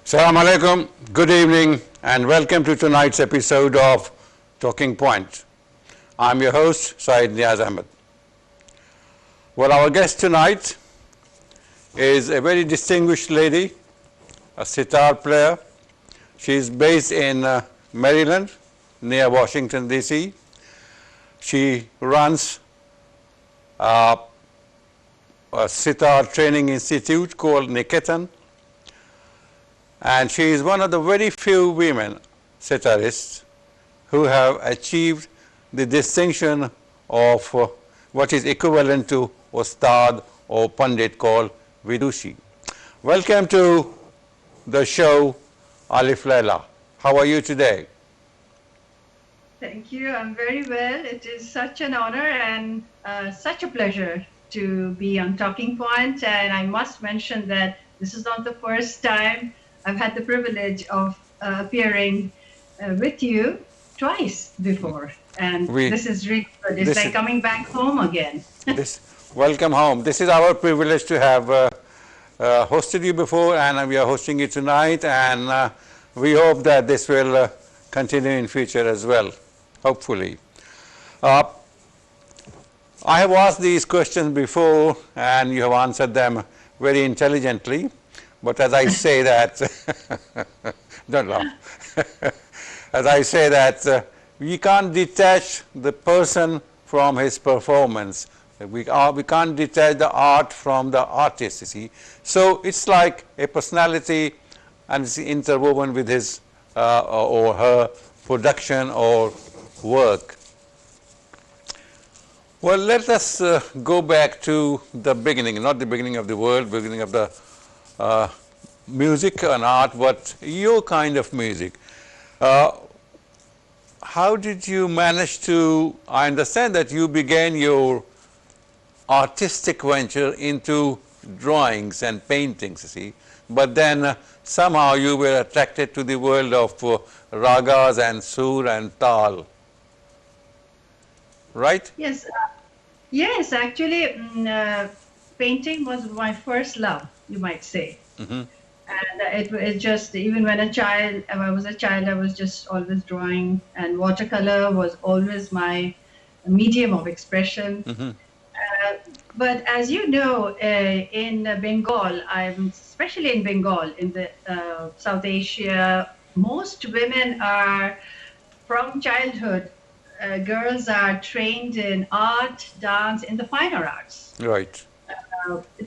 Assalamu alaikum, good evening and welcome to tonight's episode of Talking Point. I'm your host, Syed Niaz Ahmed. Well, our guest tonight is a very distinguished lady, a sitar player. She is based in Maryland, near Washington, D.C. She runs a sitar training institute called Niketan. And she is one of the very few women sitarists who have achieved the distinction of what is equivalent to Ustad or Pandit called Vidushi. Welcome to the show, Alif Laila. How are you today? Thank you. I'm very well. It is such an honor and such a pleasure to be on Talking Point. And I must mention that this is not the first time I've had the privilege of appearing with you twice before, and this is really good. It's like coming back home again. Welcome home. This is our privilege to have hosted you before, and we are hosting you tonight, and we hope that this will continue in future as well, hopefully. I have asked these questions before, and you have answered them very intelligently. But as I say that, don't laugh. As I say that, we can't detach the person from his performance. We can't detach the art from the artist, you see. So it's like a personality and it's interwoven with his or her production or work. Well, let us go back to the beginning, not the beginning of the world, beginning of the music and art, but your kind of music. How did you manage to, I understand that you began your artistic venture into drawings and paintings, you see, but then somehow you were attracted to the world of ragas and sur and tal, right? Yes, yes, actually, painting was my first love, you might say. Mm-hmm. And it just, even when I was a child, I was just always drawing, and watercolor was always my medium of expression. Mm-hmm. But as you know, in Bengal, especially in Bengal, in the South Asia, most women are, from childhood, girls are trained in art, dance, in the finer arts. Right.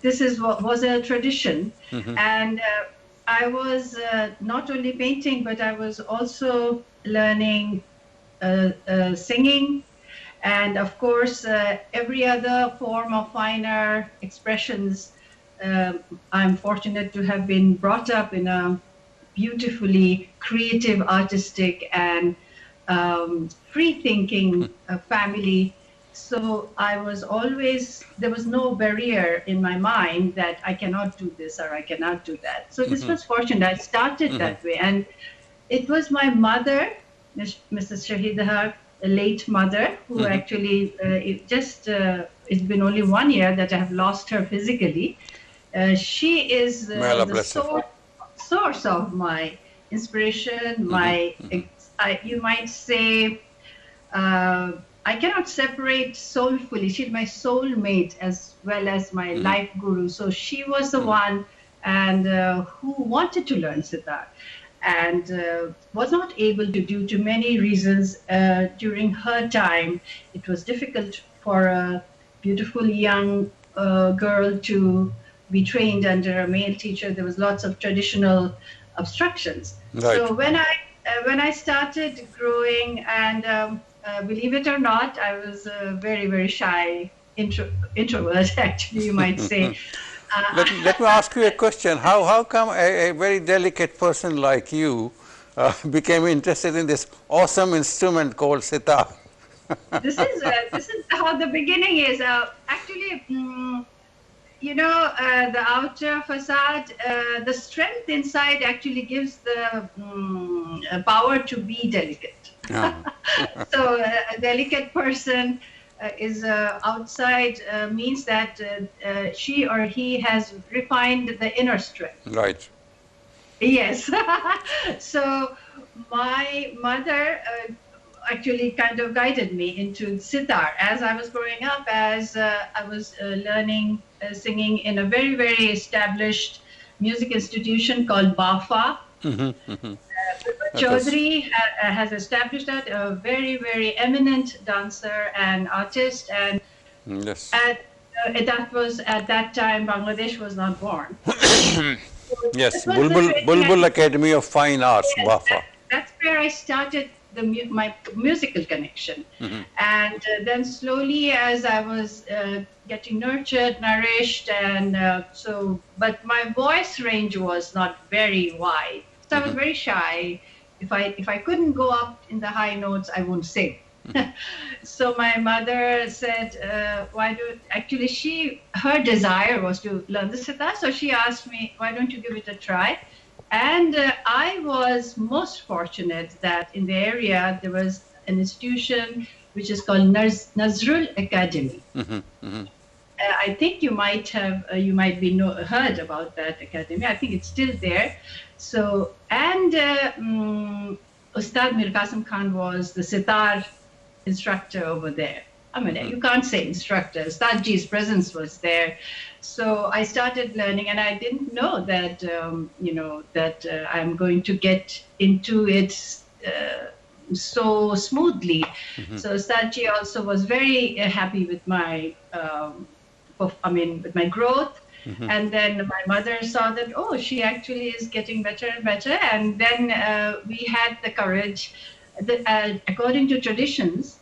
This was a tradition, mm-hmm. and I was not only painting, but I was also learning singing, and of course every other form of finer expressions. I'm fortunate to have been brought up in a beautifully creative, artistic, and free-thinking family. So I was always, there was no barrier in my mind that I cannot do this or I cannot do that. So this was fortunate. I started that way. And it was my mother, Mrs. Shahida, a late mother, who actually, it's been only 1 year that I have lost her physically. She is the source of my inspiration, you might say, I cannot separate soulfully. She's my soulmate as well as my life guru. So she was the one and who wanted to learn sitar and was not able to due to many reasons. During her time, it was difficult for a beautiful young girl to be trained under a male teacher. There was lots of traditional obstructions. Right. So when I started growing and believe it or not, I was a very, very shy introvert, actually, you might say. Let me ask you a question. How come a very delicate person like you became interested in this awesome instrument called sitar? This is how the beginning is. Actually, you know, the outer facade, the strength inside actually gives the power to be delicate. Oh. So a delicate person is outside means that she or he has refined the inner strength. Right. Yes. So my mother actually kind of guided me into sitar as I was growing up, as I was learning singing in a very, very established music institution called BAFA. Okay. Chaudhary has established that, a very, very eminent dancer and artist, and Yes. at that was at that time Bangladesh was not born. So Yes. this was the training Bulbul Academy of Fine Arts, yes, BAFA. that's where I started my musical connection. And then slowly, as I was getting nurtured, nourished, and but my voice range was not very wide. So I was very shy. If I couldn't go up in the high notes, I wouldn't sing. So my mother said, "Why do?" Actually, her desire was to learn the sitar. So she asked me, "Why don't you give it a try?" And I was most fortunate that in the area there was an institution which is called Nazrul Academy. I think you might be heard about that academy. I think it's still there. So and Ustad Mir Qasim Khan was the sitar instructor over there. I mean, you can't say instructor. Ustadji's presence was there. So I started learning, and I didn't know that, I'm going to get into it so smoothly. So Ustadji also was very happy with my, with my growth. And then my mother saw that, oh, she actually is getting better and better. And then we had the courage, according to traditions,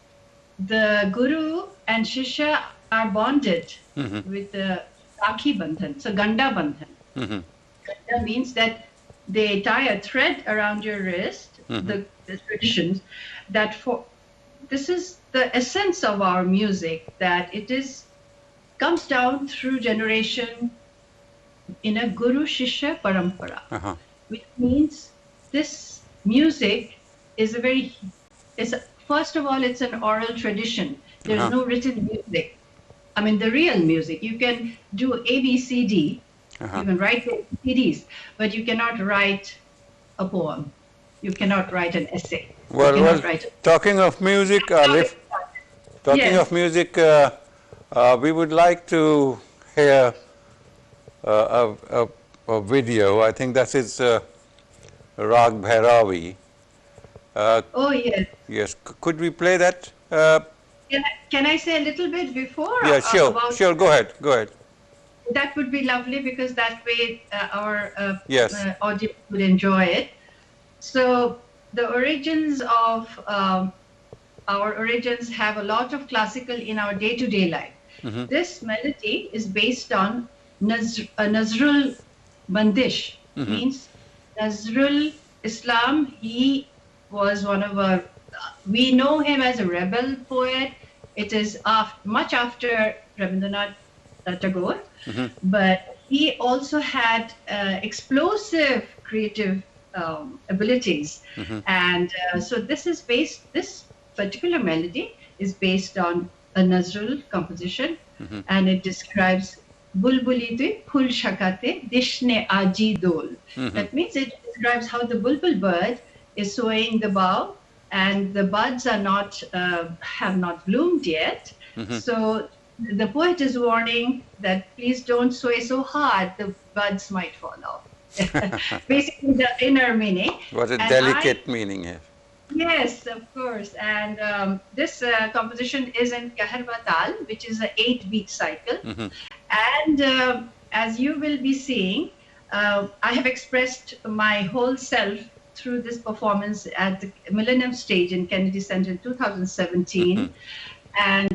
the guru and shishya are bonded with the Rakhi Bandhan, so Ganda Bandhan. Ganda means that they tie a thread around your wrist, the traditions, that this is the essence of our music, that comes down through generation in a guru shishya parampara, which means this music is first of all, it's an oral tradition. There's no written music. I mean, the real music. You can do A, B, C, D. You can write CDs, but you cannot write a poem. You cannot write an essay. Well, talking of music, Alif, we would like to hear a video. I think that is Rag Bhairavi. Oh, yes. Yes. Could we play that? Can I say a little bit before? Yeah, sure. Go ahead. That would be lovely, because that way our audience would enjoy it. So the origins of our origins have a lot of classical in our day-to-day life. This melody is based on Nazrul Bandish, means Nazrul Islam. He was one of our, we know him as a rebel poet. It is much after Rabindranath Tagore, but he also had explosive creative abilities. And so this particular melody is based on a Nazrul composition, and it describes Bulbulite Phul Shakate Dishne Aji Dol. That means it describes how the bulbul bird is swaying the bough, and the buds are have not bloomed yet. So the poet is warning that please don't sway so hard, the buds might fall off. Basically, the inner meaning. What a delicate meaning here. Yes, of course. And this composition is in Kaharva Tal, which is an 8-beat cycle. And as you will be seeing, I have expressed my whole self through this performance at the Millennium Stage in Kennedy Center in 2017. And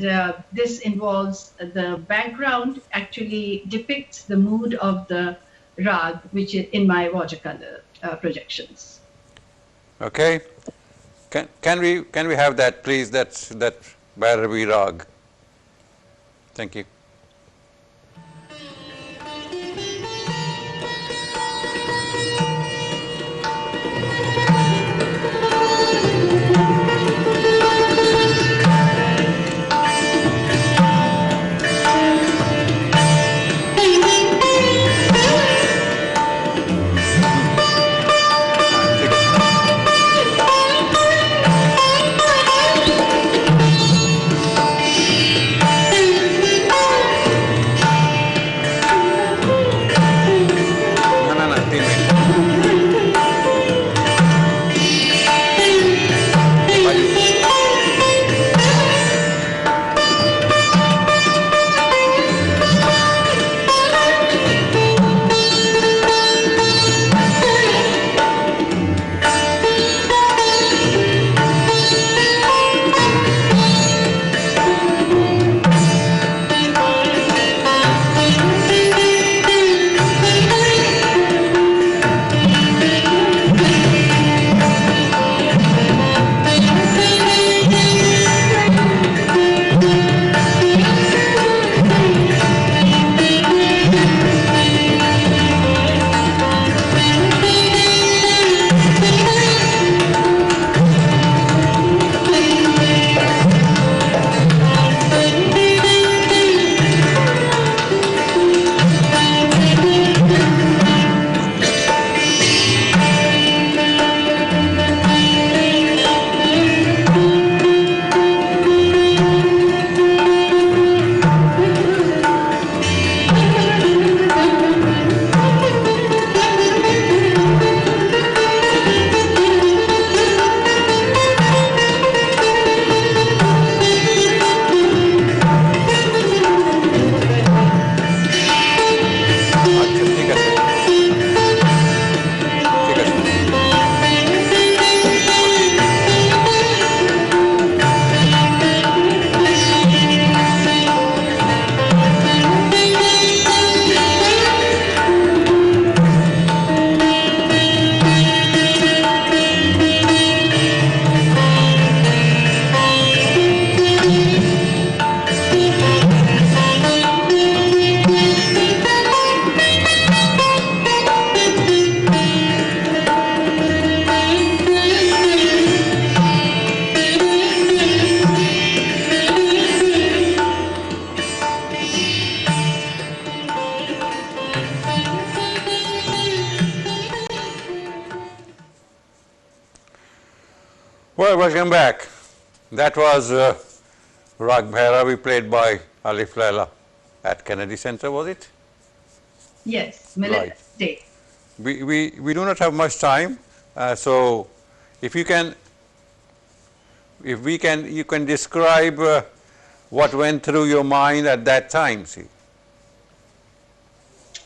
this involves the background actually depicts the mood of the rag, which is in my watercolor projections. Okay. Can we have that, please? That Bhairavi rag. Thank you. Well, welcome back. That was Rag Bhairavi played by Alif Laila at Kennedy Center, was it? Yes, Right. Day. We do not have much time, so if you can, you can describe what went through your mind at that time, see.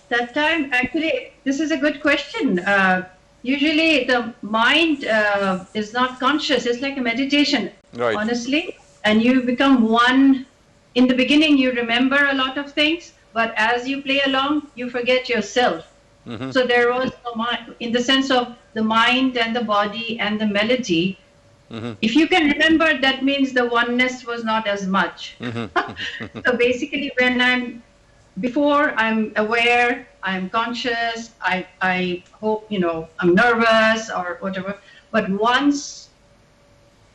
That time, actually, this is a good question. Usually, the mind is not conscious. It's like a meditation, Right. honestly. And you become one. In the beginning, you remember a lot of things, but as you play along, you forget yourself. So there was no mind, in the sense of the mind and the body and the melody. If you can remember, that means the oneness was not as much. So basically, before I'm aware, I'm conscious, I hope, I'm nervous or whatever. But once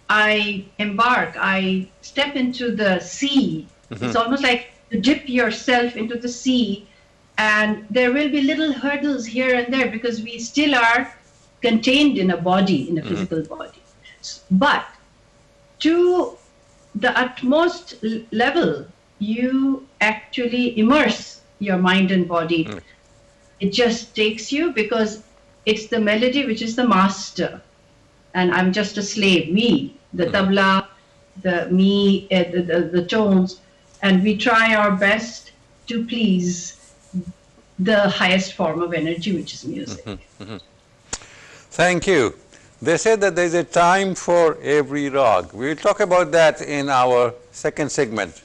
I embark, I step into the sea. It's almost like to dip yourself into the sea, and there will be little hurdles here and there because we still are contained in a body, in a physical body. But to the utmost level, you actually immerse your mind and body. It just takes you because it's the melody which is the master, and I'm just a slave, me, the tabla, the tones, and we try our best to please the highest form of energy, which is music. Thank you. They said that there is a time for every rag. We will talk about that in our second segment.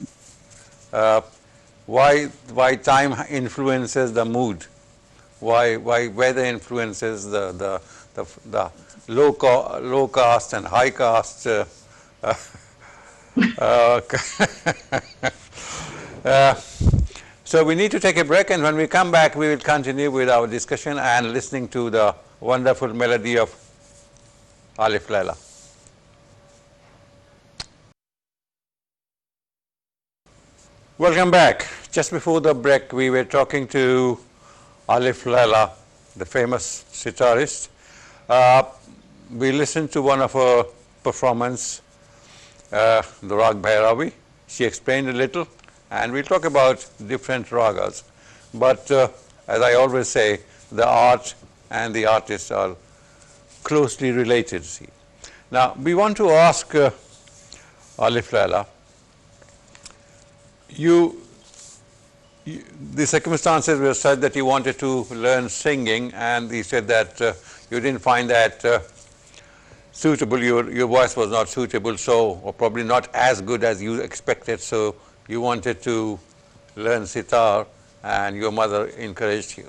Why time influences the mood? Why weather influences the low caste and high caste. So we need to take a break, and when we come back, we will continue with our discussion and listening to the wonderful melody of Alif Laila. Welcome back. Just before the break, we were talking to Alif Laila, the famous sitarist. We listened to one of her performance, the Rag Bhairavi. She explained a little, and we'll talk about different ragas. But as I always say, the art and the artist are closely related. See. Now, we want to ask Alif Laila, the circumstances were such that you wanted to learn singing, and you said that you didn't find that suitable, your voice was not suitable, so, or probably not as good as you expected, so you wanted to learn sitar, and your mother encouraged you.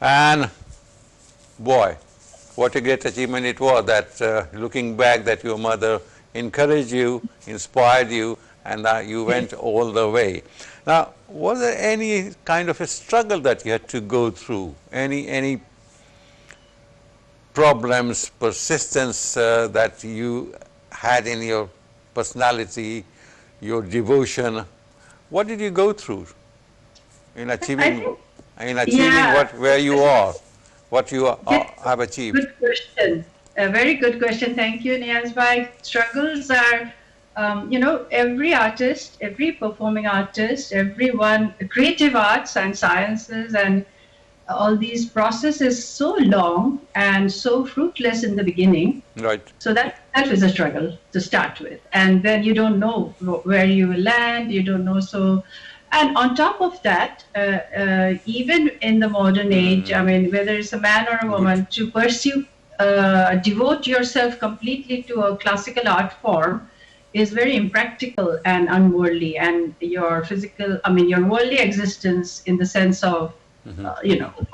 And boy, what a great achievement it was that looking back, that your mother encouraged you, inspired you, and you went all the way. Now, was there any kind of a struggle that you had to go through? Any problems, persistence that you had in your personality, your devotion? What did you go through in achieving where you are, what you have achieved? Good question. A very good question. Thank you, Niyaz Bhai. Struggles are, every artist, every performing artist, everyone, creative arts and sciences and all these processes so long and so fruitless in the beginning. Right. So that is a struggle to start with. And then you don't know where you will land, you don't know. So, and on top of that, even in the modern age, I mean, whether it's a man or a woman, to pursue, devote yourself completely to a classical art form is very impractical and unworldly, and your your worldly existence in the sense of,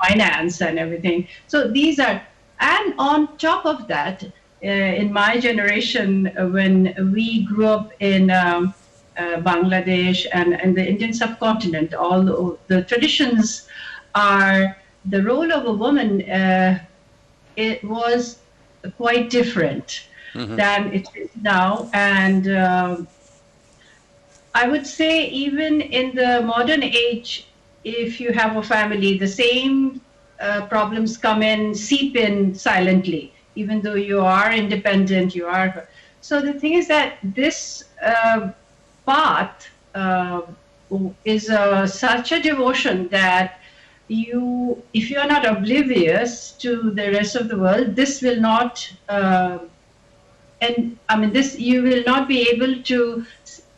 finance and everything. So these are, and on top of that, in my generation, when we grew up in Bangladesh and the Indian subcontinent, all the traditions are, the role of a woman, it was quite different than it is now. And I would say even in the modern age, if you have a family, the same problems seep in silently, even though you are independent, So the thing is that this path is such a devotion that if you are not oblivious to the rest of the world, this will not, and I mean, this you will not be able to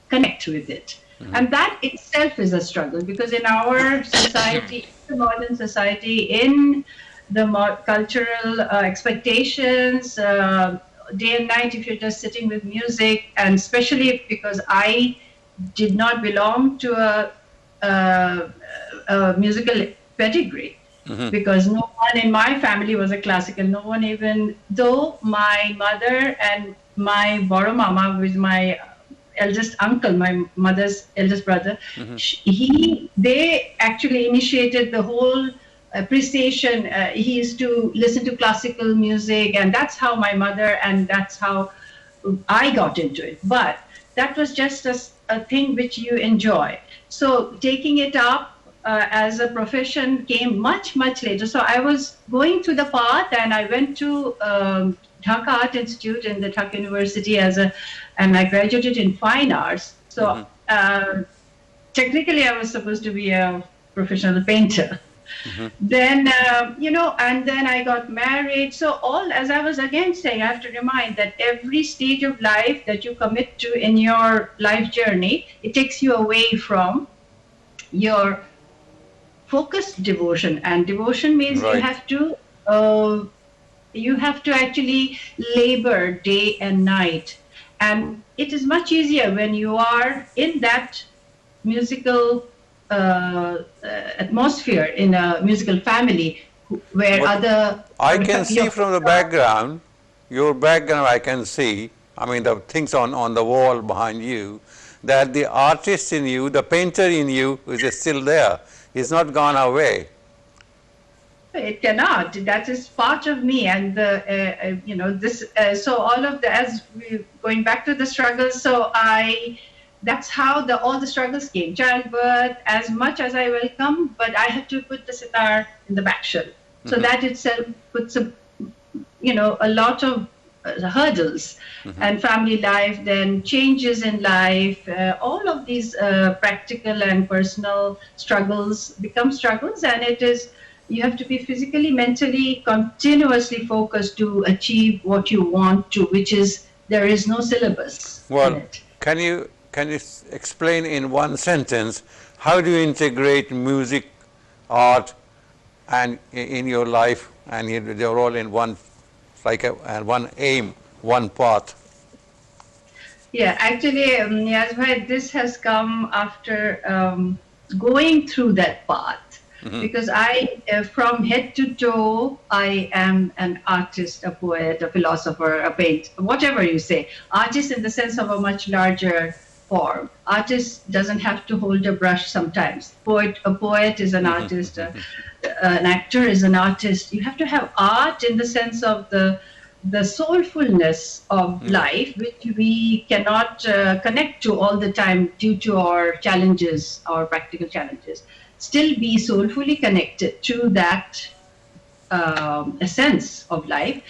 connect with it. And that itself is a struggle, because in our society, the modern society, in the cultural expectations, day and night, if you're just sitting with music, and especially because I did not belong to a musical pedigree, because no one in my family was a classical, no one, even though my mother and my Boro Mama, who is my eldest uncle, my mother's eldest brother, they actually initiated the whole appreciation. He used to listen to classical music, and that's how my mother, and that's how I got into it. But that was just a thing which you enjoy. So taking it up as a profession came much, much later. So I was going through the path, and I went to Dhaka Art Institute in the Dhaka University and I graduated in fine arts. So technically I was supposed to be a professional painter. Then, and then I got married. So as I was again saying, I have to remind that every stage of life that you commit to in your life journey, it takes you away from your focused devotion. And devotion means you have to actually labor day and night. And it is much easier when you are in that musical atmosphere, in a musical family where I can see from the background, your background I can see, I mean the things on the wall behind you, that the artist in you, the painter in you is still there. It's not gone away. It cannot. That is part of me, and this. So all of the, as we going back to the struggles. So that's how all the struggles came. Childbirth, as much as I welcome, but I had to put the sitar in the back shelf. So that itself puts a lot of hurdles, and family life, then changes in life. All of these practical and personal struggles become struggles, and it is. You have to be physically, mentally, continuously focused to achieve what you want to, which is there is no syllabus in it. Can you explain in one sentence how do you integrate music, art, and in your life, and they're all in one, one aim, one path? Yeah, actually, Niyaz, this has come after going through that path. Because I, from head to toe, I am an artist, a poet, a philosopher, a painter, whatever you say. Artist in the sense of a much larger form. Artist doesn't have to hold a brush sometimes. A poet is an artist, an actor is an artist. You have to have art in the sense of the soulfulness of life, which we cannot connect to all the time due to our challenges, our practical challenges. Still be soulfully connected to that essence of life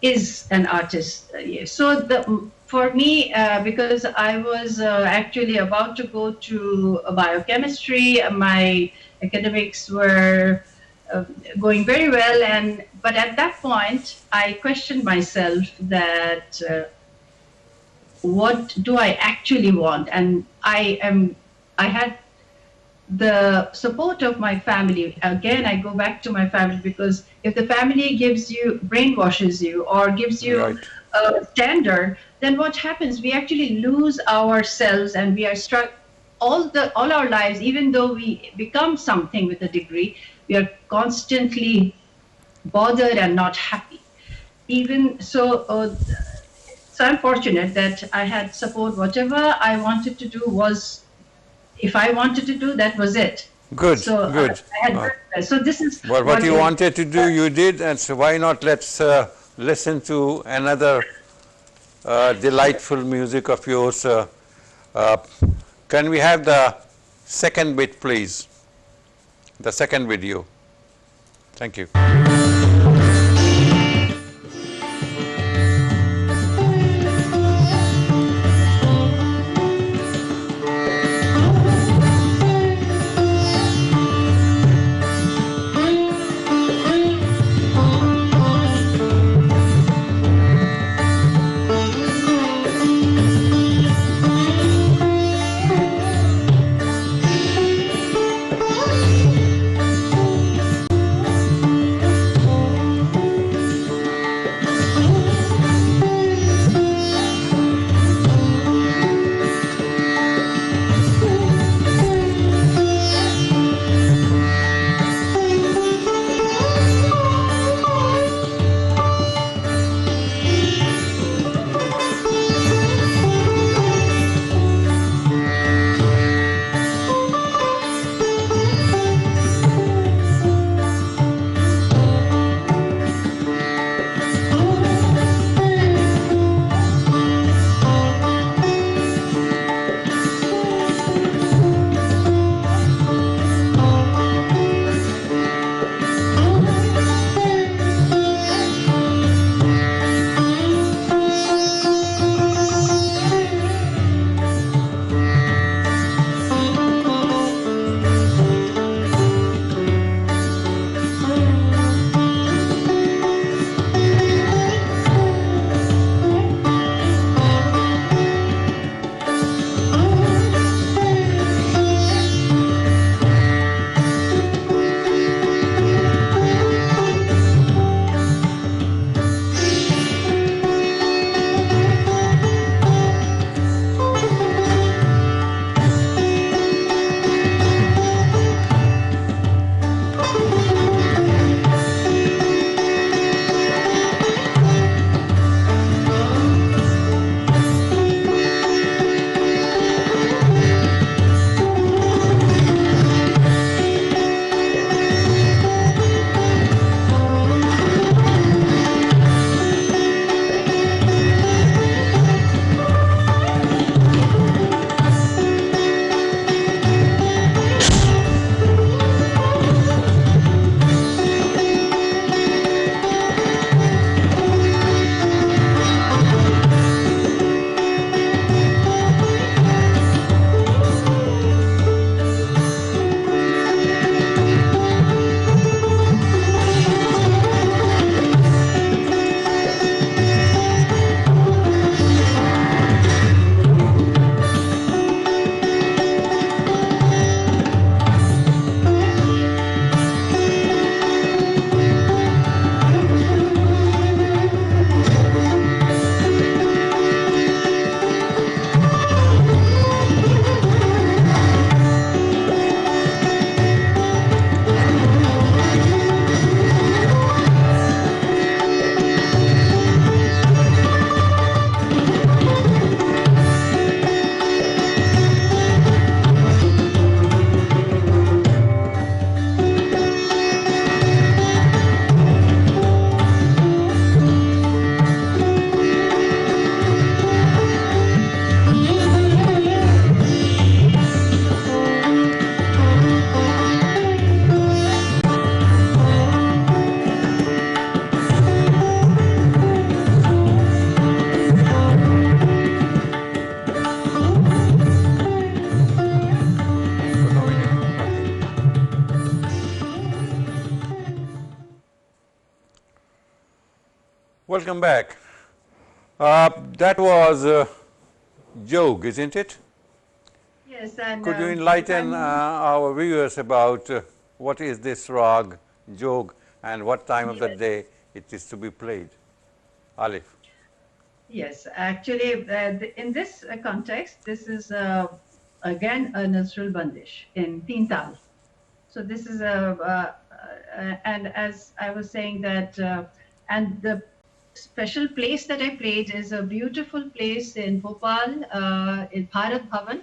is an artist. So for me, because I was actually about to go to biochemistry, my academics were going very well, but at that point I questioned myself that what do I actually want? And I had the support of my family. Again, I go back to my family, because if the family brainwashes you or gives you a standard, then what happens? We actually lose ourselves, and we are struck all our lives. Even though we become something with a degree, we are constantly bothered and not happy. Even so, so I'm fortunate that I had support. Whatever I wanted to do was. If I wanted to do, that was it. Good, so good. So this is what you wanted to do, you did, and so why not let's listen to another delightful music of yours. Can we have the second bit, please? The second video. Thank you. Welcome back. That was Jog, isn't it? Yes, and Could you if I enlighten may, our viewers about what is this rag, Jog, and what time of the yes, day it is to be played? Alif. yes. Actually, in this context, this is again a Nazrul Bandish in Teen Tal. So this is and as I was saying that, and the special place that I played is a beautiful place in Bhopal, in Bharat Bhavan.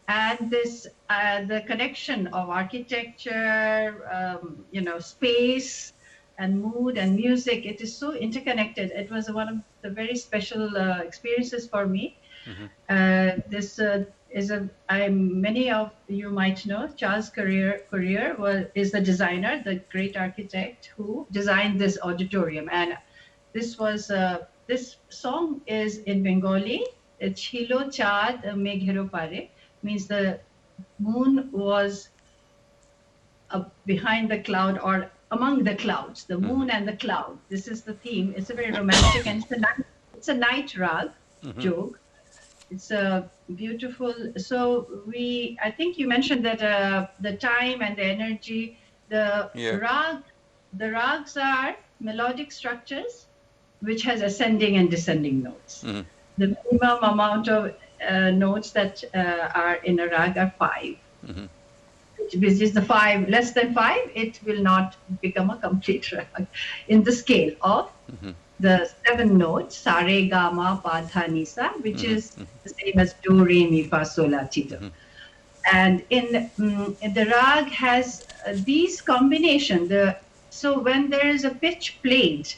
And this, the connection of architecture, space and mood and music, it is so interconnected. It was one of the very special experiences for me. This is many of you might know Charles Courier is the designer, the great architect who designed this auditorium. And this song is in Bengali. It's Chilo Chad Meghero Pare, means the moon was behind the cloud or among the clouds, the moon and the cloud. This is the theme. It's a very romantic and it's a night rag, Jog. It's a beautiful. So I think you mentioned that the time and the energy, Yeah. the rags are melodic structures which has ascending and descending notes. The minimum amount of notes that are in a rag are 5. Which is the 5, less than 5, it will not become a complete rag. In the scale of the 7 notes, sa, re, ga, ma, pa, dha, ni, sa, which is the same as do, re, mi, fa, sol, la, ti, do. And in the rag has these combination. So when there is a pitch played,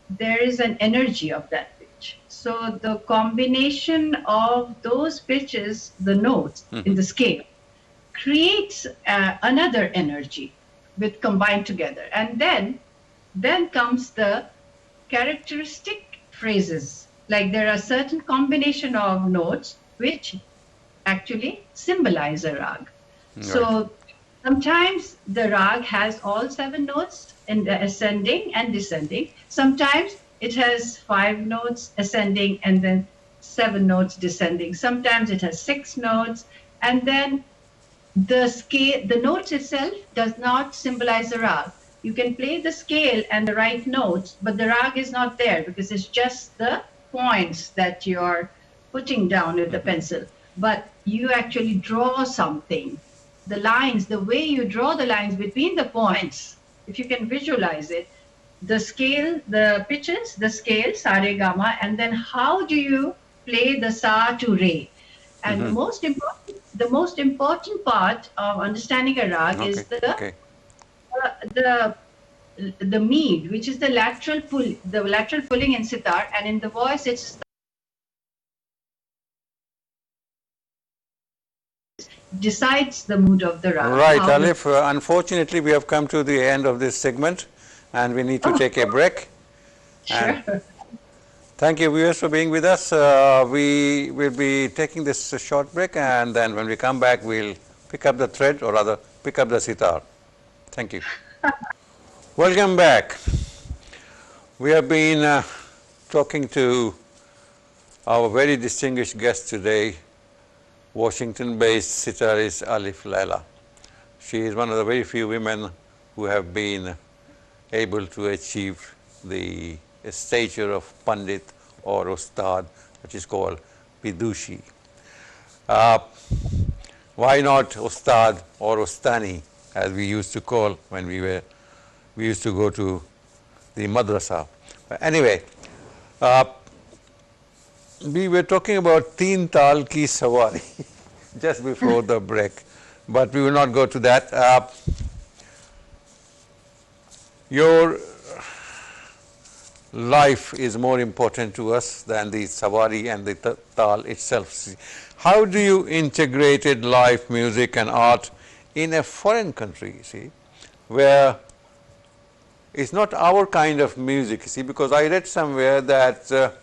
there is an energy of that pitch. So the combination of those pitches, the notes in the scale, creates another energy with combined together. And then comes the characteristic phrases. Like there are certain combination of notes which actually symbolize a rag. Right. So sometimes the rag has all 7 notes in the ascending and descending. Sometimes it has 5 notes ascending and then 7 notes descending. Sometimes it has 6 notes, and then the scale, the notes itself does not symbolize the rag. You can play the scale and the right notes, but the rag is not there because it's just the points that you're putting down with the pencil. But you actually draw something. The lines, the way you draw the lines between the points, if you can visualize it, the scale, the pitches, the scale, sa, re, ga, ma, and then how do you play the sa to re? And the most important part of understanding a rag is the mead, which is the lateral pulling in sitar, and in the voice it's decides the mood of the rag. Right, Alif. Unfortunately, we have come to the end of this segment, and we need to take a break. Sure. And thank you, viewers, for being with us. We will be taking this short break, and then when we come back, we'll pick up the thread, or rather, pick up the sitar. Thank you. Welcome back. We have been talking to our very distinguished guest today, Washington-based Sitarist Alif Laila. She is one of the very few women who have been able to achieve the stature of Pandit or Ustad, which is called Vidushi. Why not Ustad or Ustani, as we used to call when we used to go to the madrasa. But anyway, we were talking about Teen Tal Ki Sawari just before the break, but we will not go to that. Your life is more important to us than the Sawari and the Tal itself. How do you integrated life, music and art in a foreign country, see, where it's not our kind of music, see, because I read somewhere that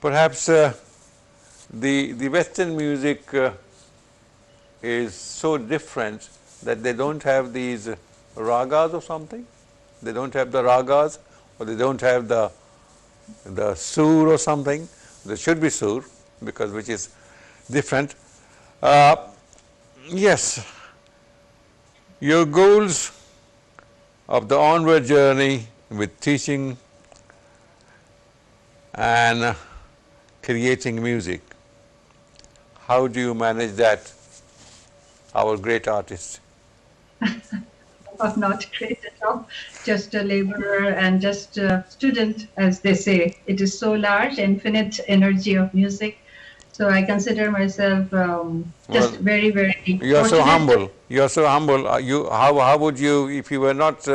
perhaps the Western music is so different that they don't have these ragas or something. They don't have the ragas, or they don't have the sur or something. There should be sur, because which is different. Yes, your goals of the onward journey with teaching and creating music. How do you manage that, our great artist? I'm not great at all, just a laborer and just a student, as they say. It is so large, infinite energy of music. So I consider myself just Well, very, very you're so fortunate. humble. You're so humble. How would you, if you were not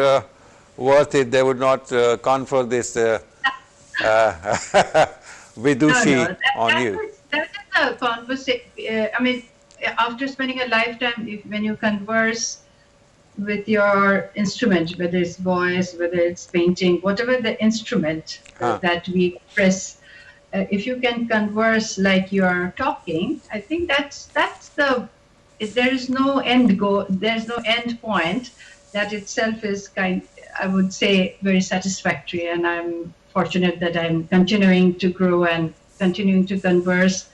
worth it, they would not confer this vidushi on you. That is a conversation. I mean, after spending a lifetime, when you converse with your instrument, whether it's voice, whether it's painting, whatever the instrument that we press, if you can converse like you're talking, I think that's the. There is no end goal. There's no end point. That itself is I would say, very satisfactory, and I'm fortunate that I'm continuing to grow and continuing to converse.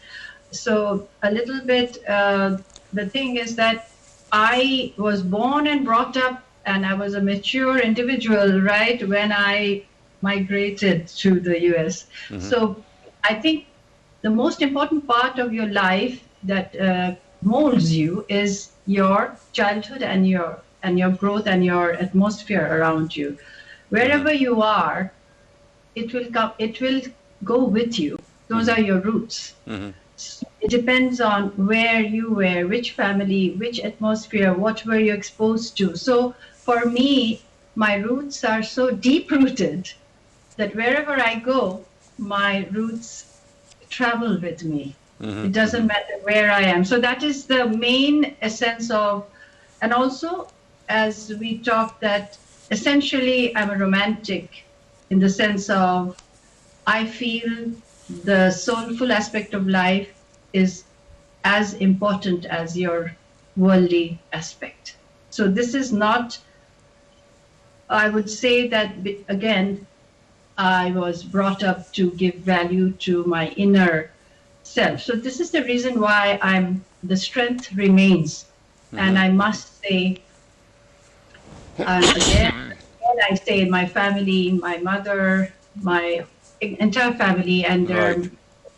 So a little bit, the thing is that I was born and brought up, and I was a mature individual, right, when I migrated to the US. So I think the most important part of your life that molds you is your childhood and your growth and your atmosphere around you. Wherever you are, it will go with you. Those are your roots. It depends on where you were, which family, which atmosphere, what were you exposed to. So for me, my roots are so deep rooted that wherever I go, my roots travel with me. It doesn't matter where I am. So that is the main essence of, and also as we talk, that essentially I'm a romantic in the sense of I feel the soulful aspect of life is as important as your worldly aspect. So this is not, I would say that, again, I was brought up to give value to my inner self. So this is the reason why the strength remains. And I must say, again, I say my family, my mother, my entire family, and there are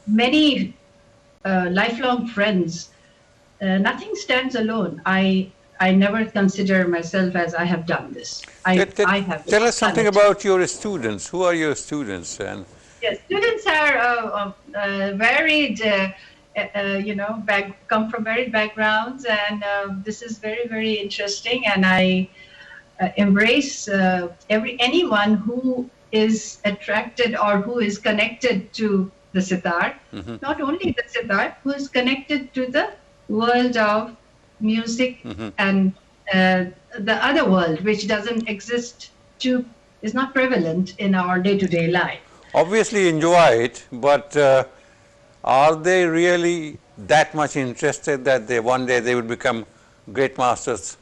many lifelong friends. Nothing stands alone. I never consider myself as I have done this. I have. Tell us something about your students. Who are your students? And yes, students are varied. Come from varied backgrounds, and this is very, very interesting. And I embrace anyone who is attracted or who is connected to the sitar. Not only the sitar, who is connected to the world of music and the other world, which doesn't exist, is not prevalent in our day-to-day life. Obviously enjoy it, but are they really that much interested that one day they will become great masters?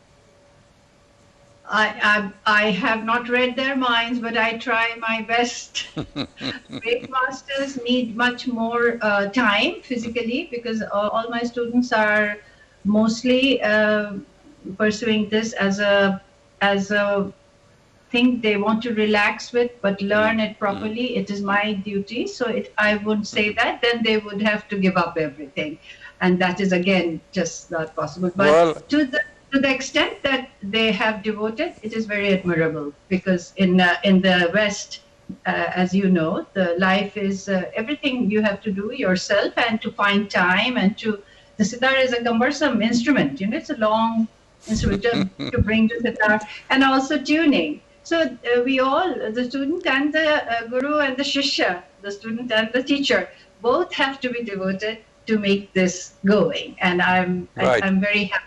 I have not read their minds, but I try my best. Great masters need much more time physically, because all my students are mostly pursuing this as a thing they want to relax with, but learn it properly. It is my duty. So if I would say that, then they would have to give up everything, and that is again just not possible. But to the extent that they have devoted, it is very admirable, because in the West, as you know, the life is everything you have to do yourself, and to find time, and the sitar is a cumbersome instrument. It's a long instrument to bring the sitar, and also tuning. So we all, the student and the guru and the shishya, the student and the teacher, both have to be devoted to make this going. And I'm very happy.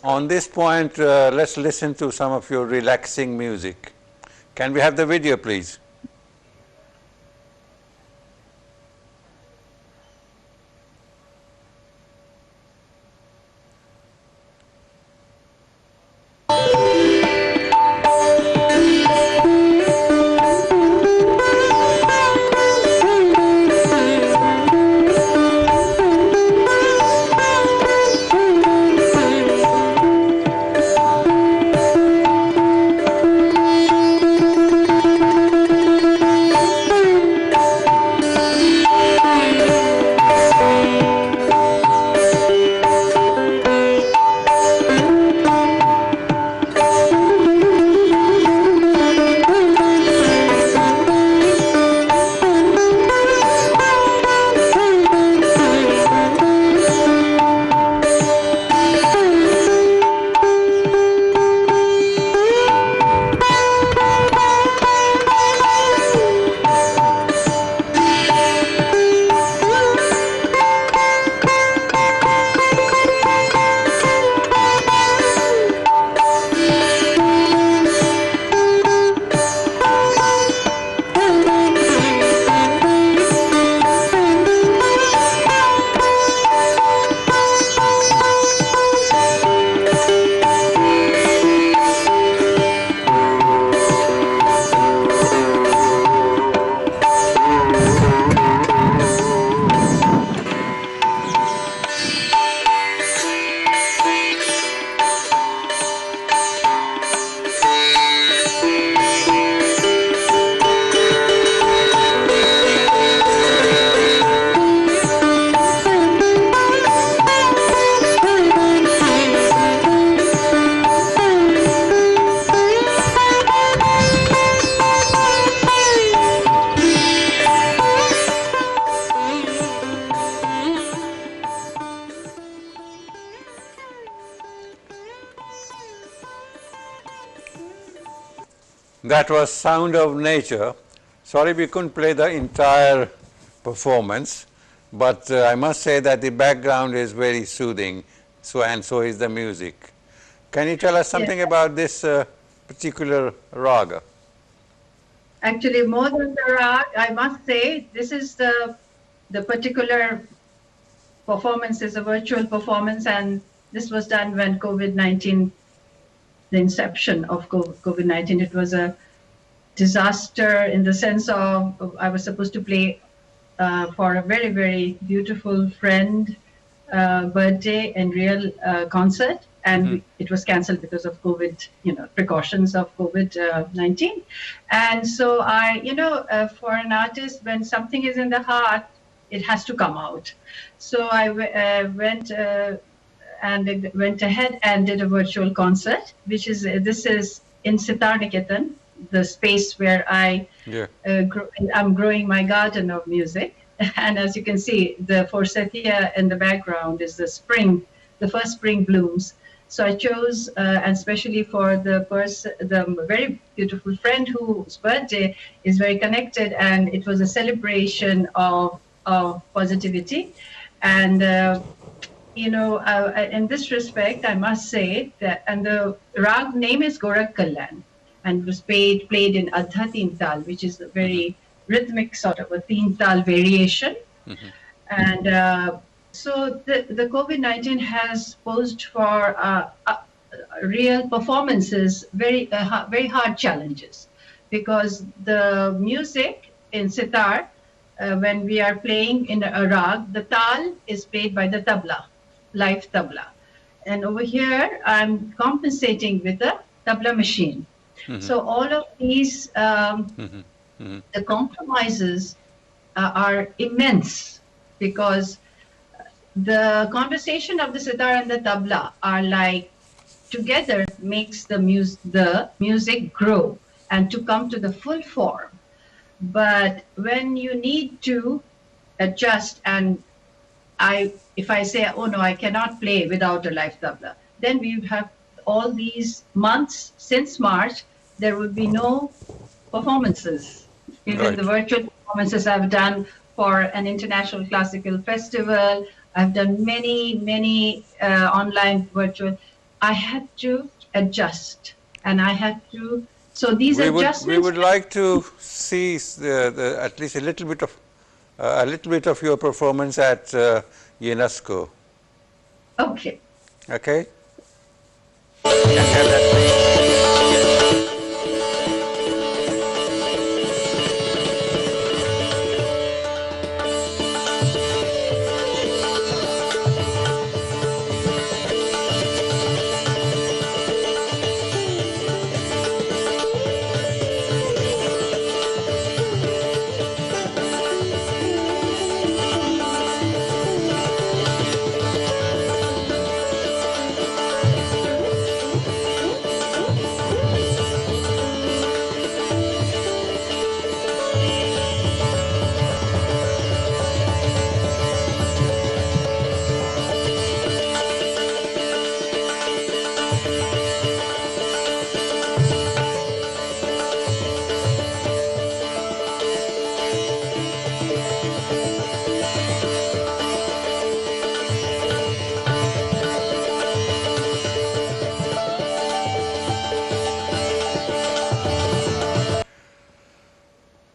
On this point, let's listen to some of your relaxing music. Can we have the video, please? That was Sound of Nature. Sorry we couldn't play the entire performance, but I must say that the background is very soothing, and so is the music. Can you tell us something about this particular raga? Actually, more than the rag, I must say, this is the particular performance is a virtual performance, and this was done when COVID-19, the inception of COVID-19, it was a disaster in the sense of I was supposed to play for a very, very beautiful friend birthday and real concert, and it was cancelled because of COVID, precautions of COVID-19. And so for an artist, when something is in the heart, it has to come out. So I went ahead and did a virtual concert, which is this is in Sitarist, the space where I'm growing my garden of music. And as you can see, the forsythia in the background is the first spring blooms. So I chose, and especially for the very beautiful friend whose birthday is very connected, and it was a celebration of positivity. And in this respect, I must say that, and the rag name is Gorak Kalyan, and was played in Adha Teen Tal, which is a very rhythmic sort of a Teen Tal variation. And so the COVID-19 has posed for real performances very hard challenges, because the music in sitar, when we are playing in a rag, the tal is played by the tabla, live tabla. And over here, I'm compensating with a tabla machine. So all of these, the compromises are immense, because the conversation of the sitar and the tabla are like together makes the music grow and to come to the full form. But when you need to adjust, and if I say, oh no, I cannot play without a live tabla, then we have all these months since March, there would be no performances. Even the virtual performances I've done for an international classical festival, I've done many online virtual. I had to adjust, and I had to. So these adjustments. We would like to see at least a little bit of your performance at UNESCO. Okay. Okay. Can you have that, please?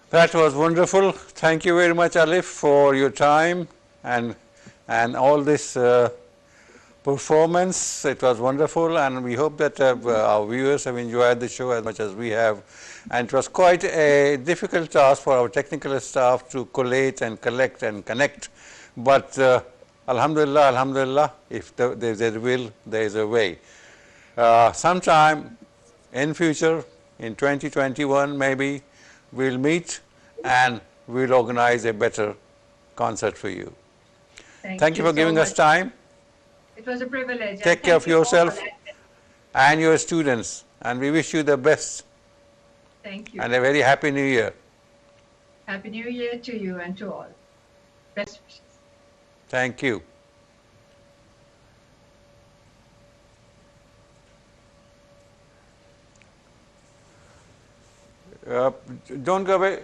That was wonderful. Thank you very much, Alif, for your time and all this performance. It was wonderful, and we hope that our viewers have enjoyed the show as much as we have. And it was quite a difficult task for our technical staff to collate and collect and connect. But alhamdulillah, alhamdulillah, if there's a will, there is a way. Sometime in future, in 2021 maybe, we'll meet and we'll organize a better concert for you. Thank you for giving us time. It was a privilege. Take care of yourself and your students, and we wish you the best. Thank you. And a very happy New Year. Happy New Year to you and to all. Best wishes. Thank you. Don't go away.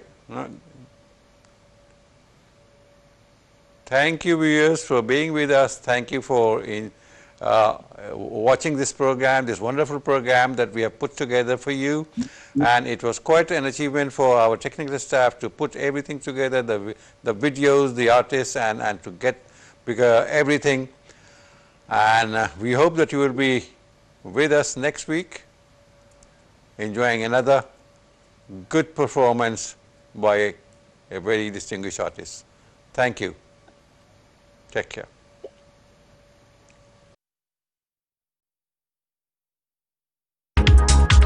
Thank you, viewers, for being with us. Thank you for watching this program, this wonderful program that we have put together for you. And it was quite an achievement for our technical staff to put everything together, the videos, the artists, and to get everything. And we hope that you will be with us next week, enjoying another good performance by a very distinguished artist. Thank you. Take care.